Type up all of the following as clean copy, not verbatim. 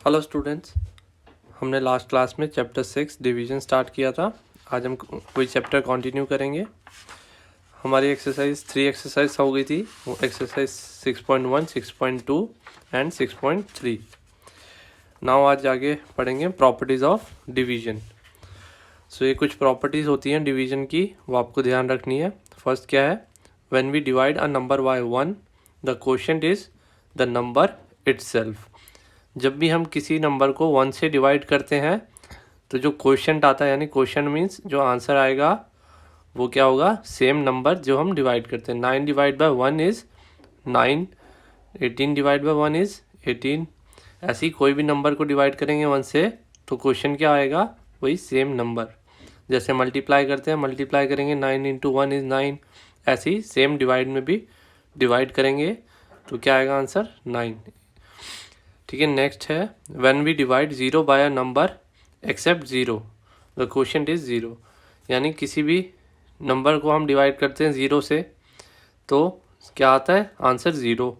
Hello students, हमने last class में chapter 6 division start किया था। आज हम कोई चैप्टर कंटिन्यू करेंगे। हमारी एक्सरसाइज 3 एक्सरसाइज हो गई थी, वो एक्सरसाइज 6.1, 6.2 एंड 6.3। नाउ आज आगे पढ़ेंगे प्रॉपर्टीज़ ऑफ डिवीजन। सो ये कुछ प्रॉपर्टीज़ होती हैं डिवीजन की, वो आपको ध्यान रखनी है। फर्स्ट क्या है, when we divide a number by 1 the quotient is the number itself. जब भी हम किसी नंबर को 1 से डिवाइड करते हैं तो जो क्वोशिएंट आता है, यानी क्वोशिएंट मीन्स जो आंसर आएगा वो क्या होगा, सेम नंबर जो हम डिवाइड करते हैं। 9 divide by 1 is 9, 18 divide by 1 is 18। ऐसी कोई भी नंबर को डिवाइड करेंगे 1 से तो क्वोशिएंट क्या आएगा, वही सेम नंबर। जैसे मल्टीप्लाई करते हैं, मल्टीप्लाई करेंगे 9 इंटू 1 इज़ 9। ऐसे ही सेम डिवाइड में भी डिवाइड करेंगे तो क्या आएगा आंसर 9। ठीक है, नेक्स्ट है when we divide 0 by a number except 0 the quotient is 0। यानी किसी भी नंबर को हम डिवाइड करते हैं 0 से तो क्या आता है आंसर 0।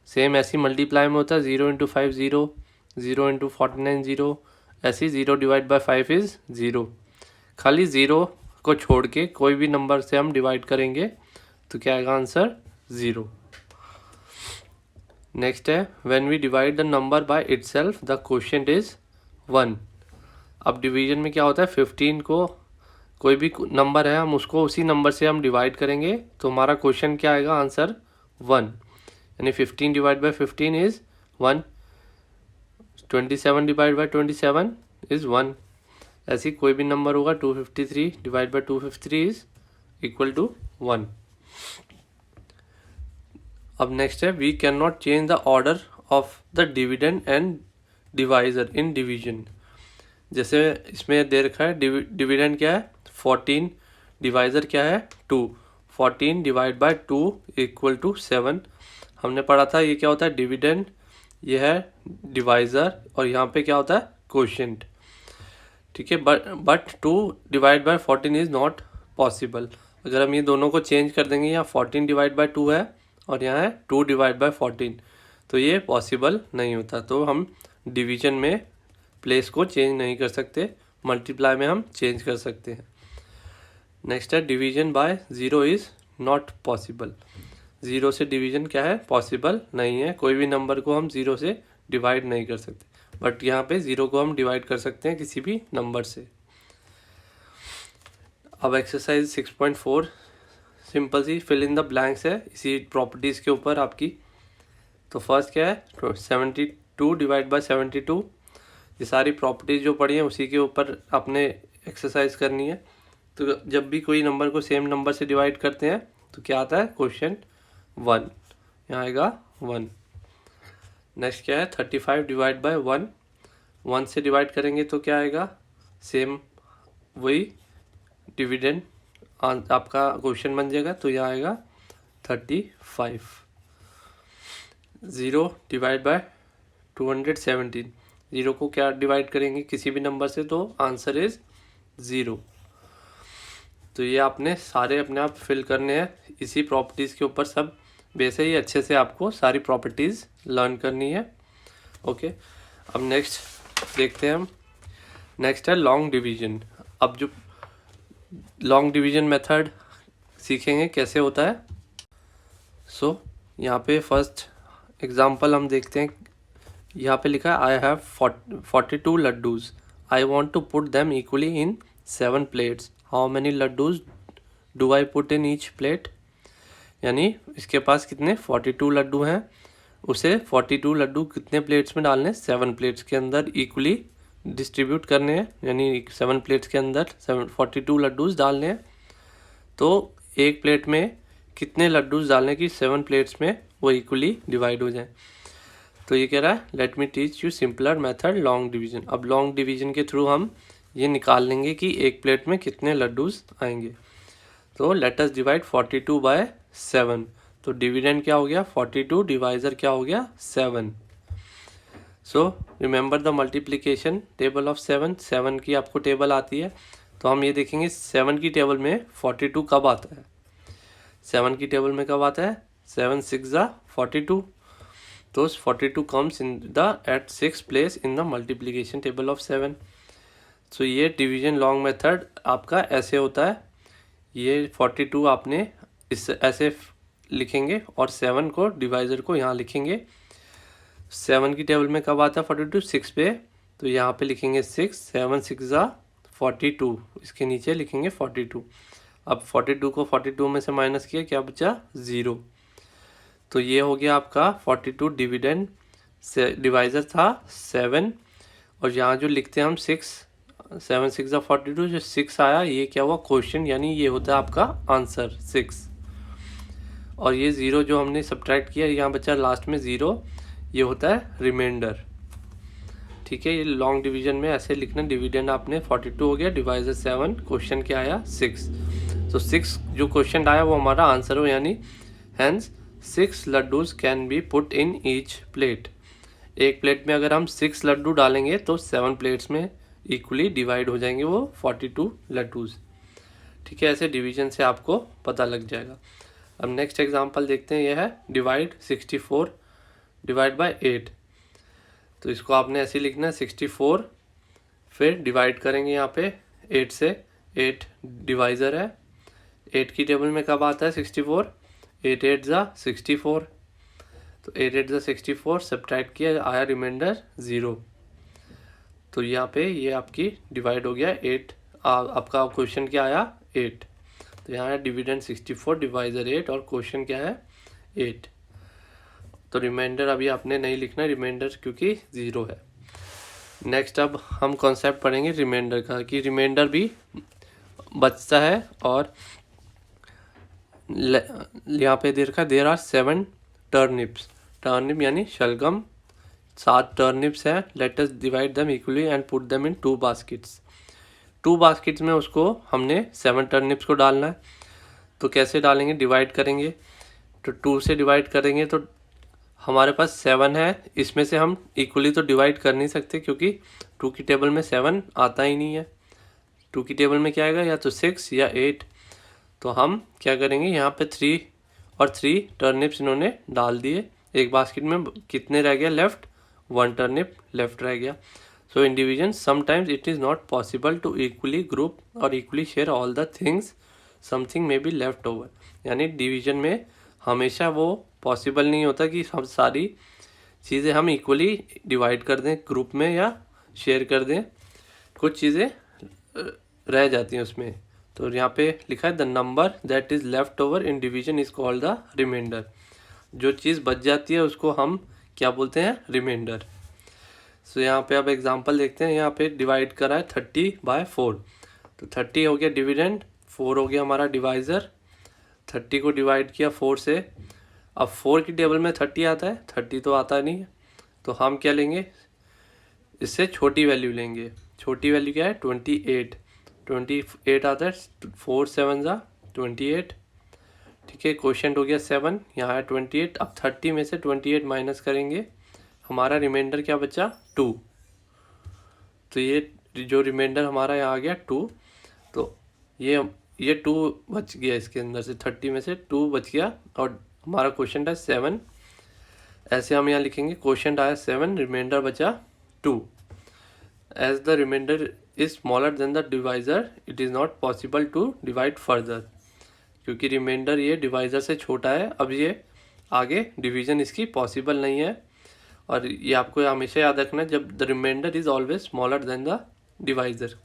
सेम ऐसी मल्टीप्लाई में होता है 0 इंटू 5 0, 0 इंटू 49 0, ऐसी 0 डिवाइड बाय 5 इज़ 0। खाली 0 को छोड़ के कोई भी नंबर से हम डिवाइड करेंगे तो क्या आएगा आंसर 0। नेक्स्ट है when we divide the number by itself the quotient is 1। अब डिवीजन में क्या होता है, 15 को कोई भी नंबर है हम उसको उसी नंबर से हम डिवाइड करेंगे तो हमारा क्वोशिएंट क्या आएगा आंसर 1। यानी 15 divide by 15 is 1, 27 divide by 27 is 1। ऐसी कोई भी नंबर होगा 253 divide by 253 is equal to 1। अब नेक्स्ट है we can not change the order of the dividend and divisor in division. जैसे इसमें दे रखा है डिविडेंड क्या है 14, डिवाइजर क्या है 2। 14 डिवाइड बाय 2 इक्वल टू 7। हमने पढ़ा था ये क्या होता है डिविडेंड, ये है डिवाइजर और यहाँ पे क्या होता है क्वोशिएंट। ठीक है, but 2 divide by 14 is not possible. अगर हम ये दोनों को चेंज कर देंगे, यहाँ 14 डिवाइड बाय 2 है और यहाँ है 2 डिवाइड बाय 14, तो ये पॉसिबल नहीं होता। तो हम डिवीजन में प्लेस को चेंज नहीं कर सकते, मल्टीप्लाई में हम चेंज कर सकते हैं। नेक्स्ट है division bye 0 is not possible. 0 से डिवीजन क्या है पॉसिबल नहीं है, कोई भी नंबर को हम 0 से डिवाइड नहीं कर सकते। बट यहाँ पे 0 को हम डिवाइड कर सकते हैं किसी भी नंबर से। अब एक्सरसाइज 6.4 सिंपल सी फिल इन द ब्लैंक्स है इसी प्रॉपर्टीज़ के ऊपर आपकी। तो फर्स्ट क्या है 72 डिवाइड बाय 72। ये सारी प्रॉपर्टीज़ जो पढ़ी हैं उसी के ऊपर आपने एक्सरसाइज करनी है। तो जब भी कोई नंबर को सेम नंबर से डिवाइड करते हैं तो क्या आता है क्वोशिएंट 1, यहाँ आएगा 1। नेक्स्ट क्या है 35 डिवाइड बाय 1। 1 से डिवाइड करेंगे तो क्या आएगा सेम वही डिविडेंड आपका क्वेश्चन बन जाएगा, तो यहाँ आएगा 35। 0 डिवाइड बाय 217। 0 को क्या डिवाइड करेंगे किसी भी नंबर से तो आंसर इज 0। तो ये आपने सारे अपने आप फिल करने हैं इसी प्रॉपर्टीज़ के ऊपर। सब वैसे ही अच्छे से आपको सारी प्रॉपर्टीज़ लर्न करनी है। ओके, अब नेक्स्ट देखते हैं हम। नेक्स्ट है लॉन्ग डिवीजन। अब जो लॉन्ग डिवीजन मेथड सीखेंगे कैसे होता है। सो यहाँ पे फर्स्ट एग्जांपल हम देखते हैं। यहाँ पे लिखा है I have 42 laddoos, I want to put them equally in 7 plates, how many laddoos do I put in each plate. यानी इसके पास कितने 42 लड्डू हैं, उसे 42 लड्डू कितने प्लेट्स में डालने, 7 प्लेट्स के अंदर इक्वली डिस्ट्रीब्यूट करने हैं। यानी 7 प्लेट्स के अंदर 42 लड्डूज डालने हैं। तो एक प्लेट में कितने लड्डूज डालने की 7 प्लेट्स में वो इक्वली डिवाइड हो जाए। तो ये कह रहा है let me teach you simpler method long division. अब लॉन्ग डिवीजन के थ्रू हम ये निकाल लेंगे कि एक प्लेट में कितने लड्डूज आएंगे। तो लेट अस डिवाइड 42 बाय 7। तो डिविडेंड क्या हो गया 42, डिवाइजर क्या हो गया 7। So remember the multiplication table of 7। 7 की आपको टेबल आती है, तो हम ये देखेंगे 7 की टेबल में 42 कब आता है। 7 की टेबल में कब आता है 7 6 ज़ा 42। तो 42 comes in the at 6 place in the multiplication table of 7। So ये डिवीजन लॉन्ग मेथड आपका ऐसे होता है, ये 42 आपने इस ऐसे लिखेंगे और 7 को डिवाइज़र को यहाँ लिखेंगे। 7 की टेबल में कब आता है 42? 6 पे, तो यहाँ पे लिखेंगे 6, 7 6 ज़ा 42, इसके नीचे लिखेंगे 42। अब 42 को 42 में से माइनस किया, क्या बचा? 0। तो ये हो गया आपका 42 डिविडेंड से डिवाइज़र था 7, और यहाँ जो लिखते हैं हम 6, 7 6 ज़ा 42, जो 6 आया ये क्या हुआ? क्वेश्चन, यानी ये होता है आपका आंसर 6। और ये 0 जो हमने सब्ट्रैक्ट किया, यहाँ बचा लास्ट में 0, ये होता है रिमाइंडर। ठीक है, ये लॉन्ग डिवीजन में ऐसे लिखना। डिविडेंड आपने 42 हो गया, डिवाइजर 7, क्वेश्चन क्या आया? 6। तो 6 जो क्वेश्चन आया वो हमारा आंसर हो, यानी hence 6 laddoos can be put in each plate. एक प्लेट में अगर हम 6 लड्डू डालेंगे तो 7 प्लेट्स में इक्वली डिवाइड हो जाएंगे वो 42 लड्डूज। ठीक है, ऐसे डिवीजन से आपको पता लग जाएगा। अब नेक्स्ट एग्जांपल देखते हैं, यह है डिवाइड 64 डिवाइड बाय 8। तो इसको आपने ऐसे लिखना है 64, फिर डिवाइड करेंगे यहाँ पे 8 से। 8 डिवाइज़र है, 8 की टेबल में कब आता है 64? 8 8 ज़ा 64, तो 8 8 ज़ा 64 सब्ट्रैक्ट किया, आया रिमाइंडर 0। तो यहाँ पे ये आपकी डिवाइड हो गया 8। आपका क्वेश्चन क्या आया? 8। तो यहाँ है डिविडेंड 64, डिवाइज़र 8, और क्वेश्चन क्या है? 8। तो रिमाइंडर अभी आपने नहीं लिखना रिमाइंडर, क्योंकि 0 है। नेक्स्ट अब हम कॉन्सेप्ट पढ़ेंगे रिमाइंडर का, कि रिमाइंडर भी बचता है। और यहाँ पे देखा देर आर 7 टर्निप्स, टर्निप यानी शलगम, 7 टर्निप्स है। Let us divide them equally and put them in 2 baskets. 2 baskets में उसको हमने 7 टर्निप्स को डालना है। तो कैसे डालेंगे? डिवाइड करेंगे, तो 2 से डिवाइड करेंगे तो हमारे पास 7 है, इसमें से हम इक्वली तो डिवाइड कर नहीं सकते, क्योंकि 2 की टेबल में 7 आता ही नहीं है। 2 की टेबल में क्या आएगा? या तो 6 या 8। तो हम क्या करेंगे, यहाँ पे 3 और 3 टर्निप्स इन्होंने डाल दिए। एक बास्केट में कितने रह गया लेफ्ट? 1 टर्निप लेफ्ट रह गया। So in division sometimes it is not possible to equally group और equally share all the things, something may be left over. यानी डिवीजन में हमेशा वो पॉसिबल नहीं होता कि हम सारी चीज़ें हम इक्वली डिवाइड कर दें ग्रुप में या शेयर कर दें, कुछ चीज़ें रह जाती हैं उसमें। तो यहाँ पे लिखा है the number that is left over in division is called the remainder. जो चीज़ बच जाती है उसको हम क्या बोलते हैं? रिमाइंडर। सो यहाँ पे अब एग्जांपल देखते हैं। यहाँ पे डिवाइड करा है 30/4, तो 30 हो गया डिविडेंड, 4 हो गया हमारा डिवाइज़र। 30 को डिवाइड किया 4 से। अब 4 की टेबल में 30 आता है, 30 तो आता नहीं है, तो हम क्या लेंगे? इससे छोटी वैल्यू लेंगे। छोटी वैल्यू क्या है? 28। 28 आता है, 4 7 ज़ा 28। ठीक है, क्वेश्चन हो गया 7, यहाँ है 28। अब 30 में से 28 माइनस करेंगे, हमारा रिमाइंडर क्या बचा? 2। तो ये जो रिमाइंडर हमारा यहाँ आ गया 2। तो ये 2 बच गया इसके अंदर से, 30 में से 2 बच गया, और हमारा क्वेश्चन था 7। ऐसे हम यहाँ लिखेंगे, क्वेश्चन आया 7, रिमाइंडर बचा 2। As the remainder is smaller than the divisor it is not possible to divide further. क्योंकि रिमाइंडर ये डिवाइज़र से छोटा है, अब ये आगे डिवीज़न इसकी पॉसिबल नहीं है। और ये आपको हमेशा याद रखना है, जब the remainder is always smaller than the divisor.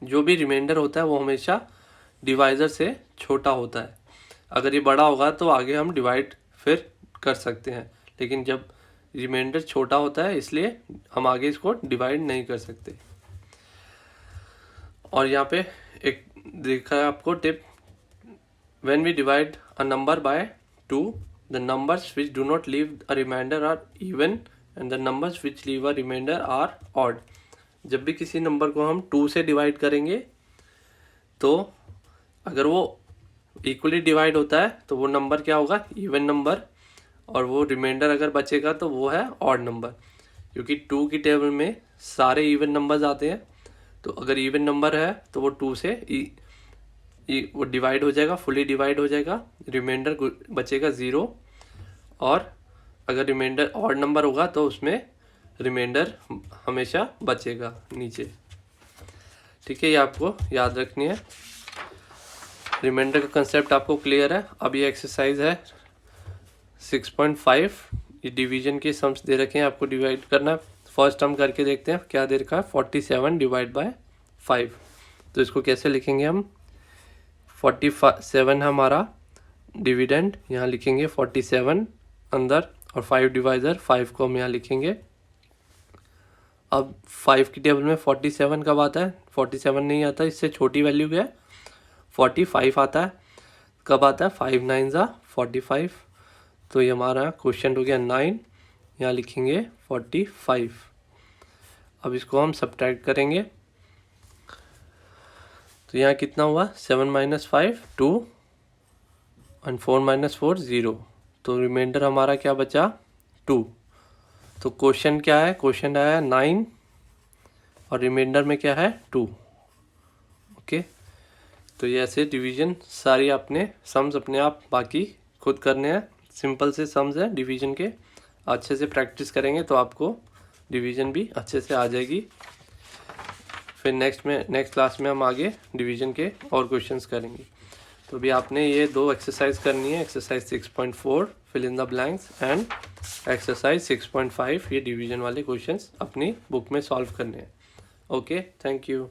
जो भी रिमाइंडर होता है वो हमेशा डिवाइज़र से छोटा होता है। अगर ये बड़ा होगा तो आगे हम डिवाइड फिर कर सकते हैं, लेकिन जब रिमाइंडर छोटा होता है इसलिए हम आगे इसको डिवाइड नहीं कर सकते। और यहाँ पे एक देखा है आपको tip, when we divide a number by 2 the numbers which do not leave a remainder are even and the numbers which leave a remainder are odd. जब भी किसी नंबर को हम 2 से डिवाइड करेंगे तो अगर वो इक्वली डिवाइड होता है तो वो नंबर क्या होगा? Even number. और वो रिमाइंडर अगर बचेगा तो वो है ऑड नंबर, क्योंकि 2 की टेबल में सारे इवन नंबर्स आते हैं। तो अगर इवन नंबर है तो वो 2 से वो डिवाइड हो जाएगा, फुली डिवाइड हो जाएगा, रिमाइंडर बचेगा 0। और अगर रिमाइंडर ऑड नंबर होगा तो उसमें रिमाइंडर हमेशा बचेगा नीचे। ठीक है, ये आपको याद रखनी है। रिमाइंडर का कंसेप्ट आपको क्लियर है। अब ये एक्सरसाइज है 6.5, ये डिवीजन के सम्स दे रखे हैं, आपको डिवाइड करना है। फर्स्ट हम करके देखते हैं क्या दे रखा है, 47 डिवाइड बाय 5। तो इसको कैसे लिखेंगे हम, 47 हमारा डिविडेंड, यहाँ लिखेंगे 47 अंदर, और 5 डिवाइजर 5 को हम यहाँ लिखेंगे। अब 5 की टेबल में 47 कब आता है, 47 नहीं आता, इससे छोटी वैल्यू क्या है 45 आता है। कब आता है, 5 9 ज़ा 45। तो ये हमारा क्वेश्चन हो गया 9, यहाँ लिखेंगे 45। अब इसको हम सब्ट्रैक्ट करेंगे, तो यहाँ कितना हुआ, 7 - 5 2 और 4 - 4 0। तो रिमाइंडर हमारा क्या बचा 2। तो क्वेश्चन क्या है, क्वेश्चन आया 9 और रिमाइंडर में क्या है 2। ओके, तो ये ऐसे डिवीजन सारी आपने सम्स अपने आप बाकी खुद करने हैं। सिंपल से सम्स है डिवीजन के, अच्छे से प्रैक्टिस करेंगे तो आपको डिवीजन भी अच्छे से आ जाएगी। फिर नेक्स्ट क्लास में हम आगे डिवीजन के और क्वेश्चंस करेंगे। तो अभी आपने ये 2 एक्सरसाइज करनी है, exercise 6.4 fill in the blanks and exercise 6.5 ये डिवीजन वाले क्वेश्चंस अपनी बुक में सॉल्व करने हैं। Okay, thank you.